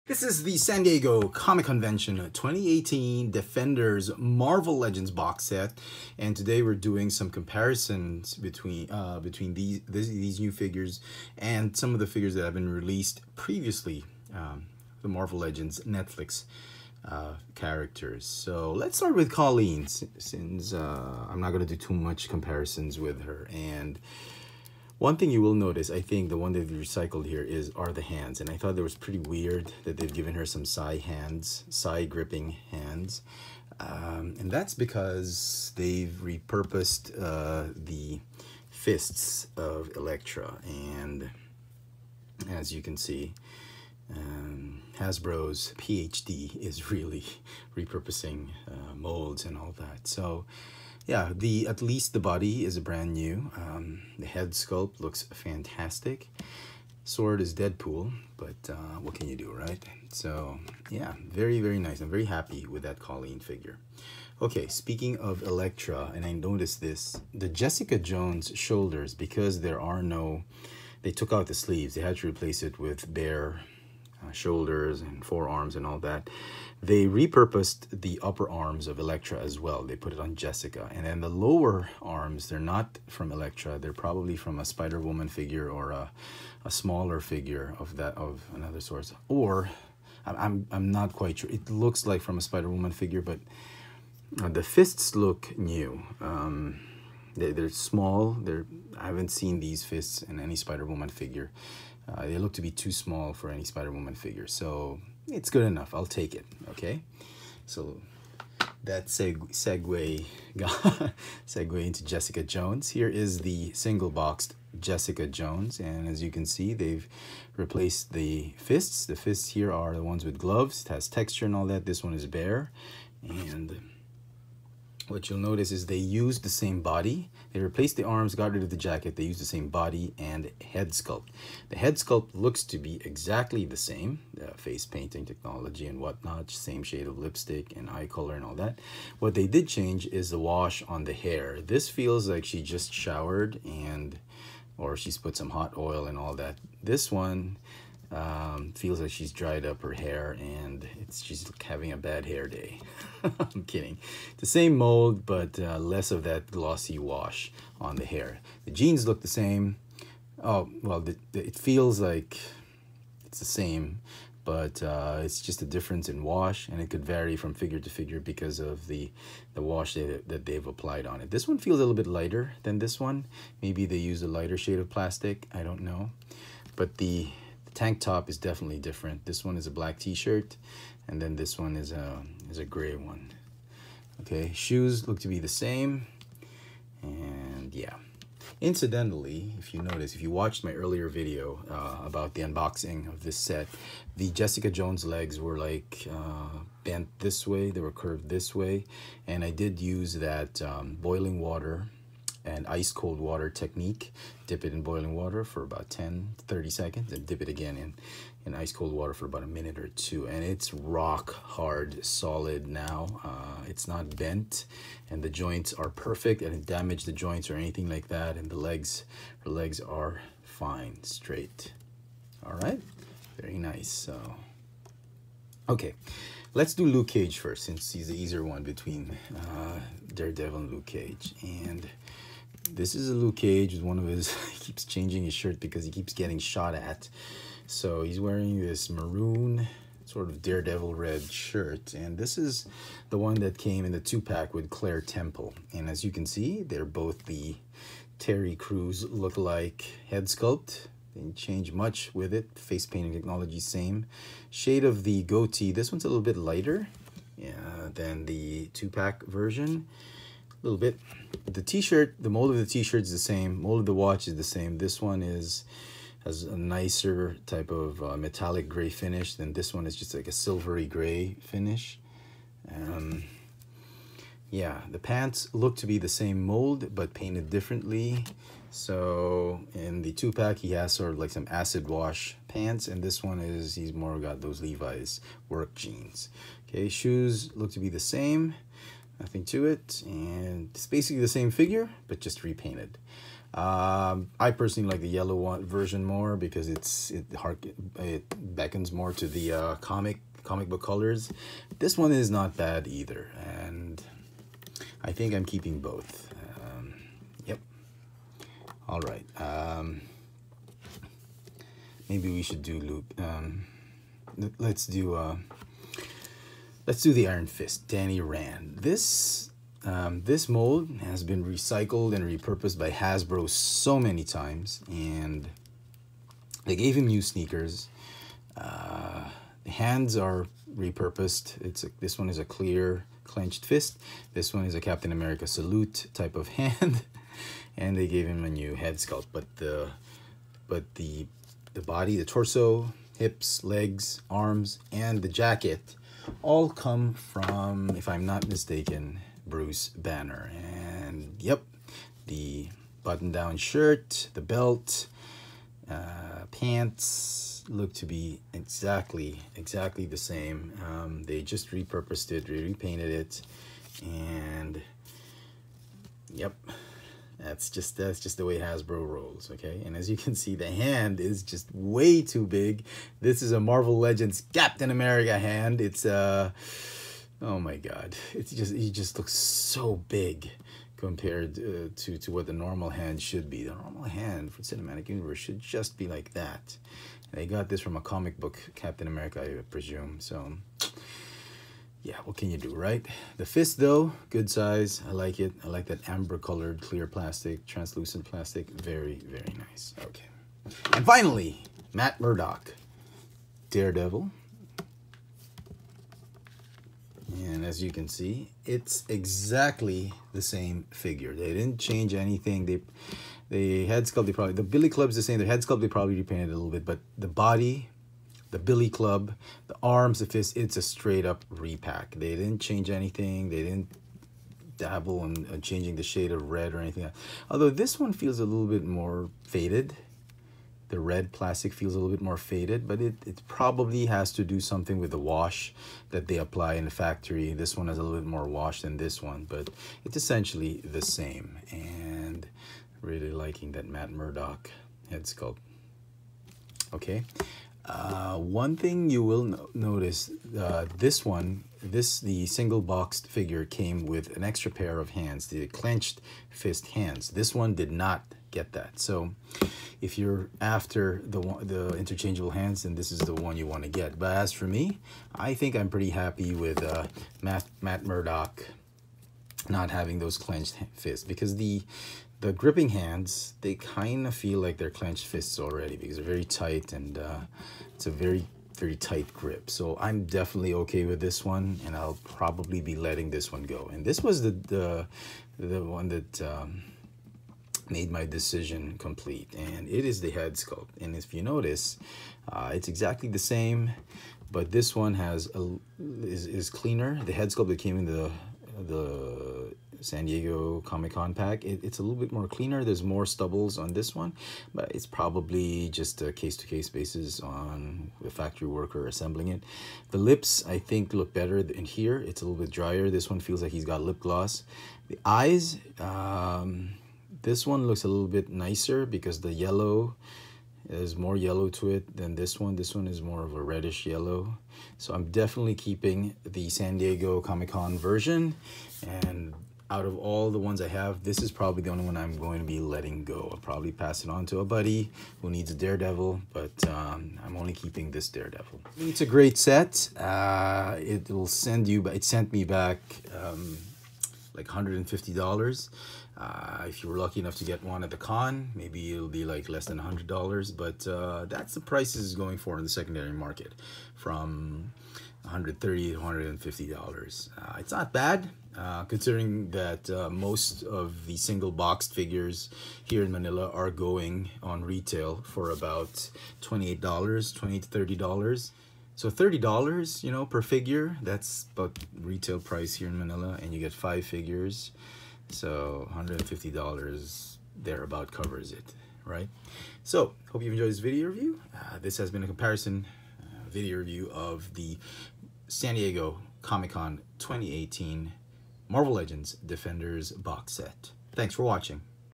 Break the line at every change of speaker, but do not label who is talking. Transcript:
This is the San Diego Comic Convention 2018 Defenders Marvel Legends box set, and today we're doing some comparisons between these new figures and some of the figures that have been released previously, the Marvel Legends Netflix characters. So let's start with Colleen, since I'm not going to do too much comparisons with her. And one thing you will notice, I think the one they've recycled here are the hands. And I thought that was pretty weird that they've given her some side gripping hands. And that's because they've repurposed the fists of Elektra. And as you can see, Hasbro's PhD is really repurposing molds and all that. So yeah, at least the body is brand new. The head sculpt looks fantastic. Sword is Deadpool, but what can you do, right? So yeah, very, very nice. I'm very happy with that Colleen figure. Okay, speaking of Elektra, and I noticed this, the Jessica Jones shoulders, because they took out the sleeves, they had to replace it with bare shoulders and forearms and all that. They repurposed the upper arms of Elektra as well. They put it on Jessica. And then the lower arms, they're not from Elektra. They're probably from a Spider-Woman figure or a smaller figure of another source. Or I'm not quite sure. It looks like from a Spider-Woman figure, but the fists look new. They're small. I haven't seen these fists in any Spider-Woman figure. They look to be too small for any Spider-Woman figure, so it's good enough. I'll take it, okay? So that segue into Jessica Jones. Here is the single-boxed Jessica Jones, and as you can see, they've replaced the fists. The fists here are the ones with gloves. It has texture and all that. This one is bare, and what you'll notice is they used the same body. They replaced the arms, got rid of the jacket. They used the same body and head sculpt. The head sculpt looks to be exactly the same. The face painting technology and whatnot, same shade of lipstick and eye color and all that. What they did change is the wash on the hair. This feels like she just showered or she's put some hot oil and all that. This one feels like she's dried up her hair and she's having a bad hair day. I'm kidding. The same mold, but less of that glossy wash on the hair. The jeans look the same. Oh, well, it feels like it's the same, but it's just a difference in wash, and it could vary from figure to figure because of the wash that they've applied on it. This one feels a little bit lighter than this one. Maybe they use a lighter shade of plastic. I don't know. But the tank top is definitely different. This one is a black t-shirt, and then this one is a gray one. Okay, shoes look to be the same, and yeah. Incidentally, if you watched my earlier video about the unboxing of this set, the Jessica Jones legs were like bent this way, they were curved this way, and I did use that boiling water and ice cold water technique. Dip it in boiling water for about 10-30 seconds and dip it again in ice cold water for about a minute or two, and it's rock hard solid now. It's not bent, and the joints are perfect. I didn't damage the joints or anything like that, and her legs are fine, straight. All right, very nice. So okay, let's do Luke Cage first, since he's the easier one between Daredevil and Luke Cage. And this is a Luke Cage with one of his, he keeps changing his shirt because he keeps getting shot at. So he's wearing this maroon sort of Daredevil red shirt. And this is the one that came in the 2-pack with Claire Temple. And as you can see, they're both the Terry Crews look-alike head sculpt. They didn't change much with it. Face painting technology, same. Shade of the goatee. This one's a little bit lighter than the 2-pack version. A little bit. The t-shirt, the mold of the t-shirt is the same. Mold of the watch is the same. This one has a nicer type of metallic gray finish. Then this one is just like a silvery gray finish. Yeah, the pants look to be the same mold but painted differently. So in the 2-pack, he has sort of like some acid wash pants, and this one he's more got those Levi's work jeans. Okay, shoes look to be the same. Nothing to it, and it's basically the same figure, but just repainted. I personally like the yellow one version more because it beckons more to the comic book colors. This one is not bad either, and I think I'm keeping both. Yep. All right. Maybe we should do Luke. Let's do the Iron Fist, Danny Rand. This mold has been recycled and repurposed by Hasbro so many times, and they gave him new sneakers. The hands are repurposed. This one is a clear clenched fist. This one is a Captain America salute type of hand, and they gave him a new head sculpt. But the body, the torso, hips, legs, arms, and the jacket all come from, if I'm not mistaken, Bruce Banner. And yep, the button-down shirt, the belt, pants look to be exactly the same. They just repurposed it, repainted it, and yep, that's just the way Hasbro rolls. Okay, and as you can see, the hand is just way too big. This is a Marvel Legends Captain America hand. It's oh my god, he just looks so big compared to what the normal hand should be. The normal hand for Cinematic Universe should just be like that. They got this from a comic book Captain America, I presume. So yeah, what can you do, right? The fist though, good size. I like it. I like that amber colored clear plastic, translucent plastic. Very, very nice. Okay. And finally, Matt Murdock, Daredevil. And as you can see, it's exactly the same figure. They didn't change anything. They head sculpt, the Billy Club's the same. The head sculpt, they probably repainted a little bit, but the body, the Billy Club, the arms, the fist, it's a straight up repack. They didn't change anything. They didn't dabble in changing the shade of red or anything else. Although this one feels a little bit more faded. The red plastic feels a little bit more faded, but it probably has to do something with the wash that they apply in the factory. This one has a little bit more wash than this one, but it's essentially the same. And really liking that Matt Murdock head sculpt. Okay. One thing you will notice, the single boxed figure came with an extra pair of hands, the clenched fist hands. This one did not get that. So if you're after the interchangeable hands, then this is the one you want to get. But as for me, I think I'm pretty happy with Matt Murdock not having those clenched fists, because the gripping hands, they kind of feel like they're clenched fists already because they're very tight, and it's a very, very tight grip. So I'm definitely okay with this one, and I'll probably be letting this one go. And this was the one that made my decision complete, and it is the head sculpt. And if you notice, it's exactly the same, but this one is cleaner. The head sculpt that came in the San Diego Comic-Con pack, it's a little bit more cleaner. There's more stubbles on this one, but it's probably just a case-to-case basis on the factory worker assembling it. The lips, I think, look better in here. It's a little bit drier. This one feels like he's got lip gloss. The eyes, this one looks a little bit nicer because the yellow, there's more yellow to it than this one. This one is more of a reddish yellow. So I'm definitely keeping the San Diego Comic-Con version. And out of all the ones I have, this is probably the only one I'm going to be letting go. I'll probably pass it on to a buddy who needs a Daredevil, but I'm only keeping this Daredevil. It's a great set. It sent me back like $150. If you were lucky enough to get one at the con, maybe it'll be like less than $100, but that's the prices going for in the secondary market, from $130 to $150. It's not bad, considering that most of the single boxed figures here in Manila are going on retail for about $28, $20 to $30. So $30, you know, per figure, that's about retail price here in Manila, and you get 5 figures. So $150 thereabout covers it, right? So hope you've enjoyed this video review. This has been a comparison video review of the San Diego Comic-Con 2018 Marvel Legends Defenders box set. Thanks for watching.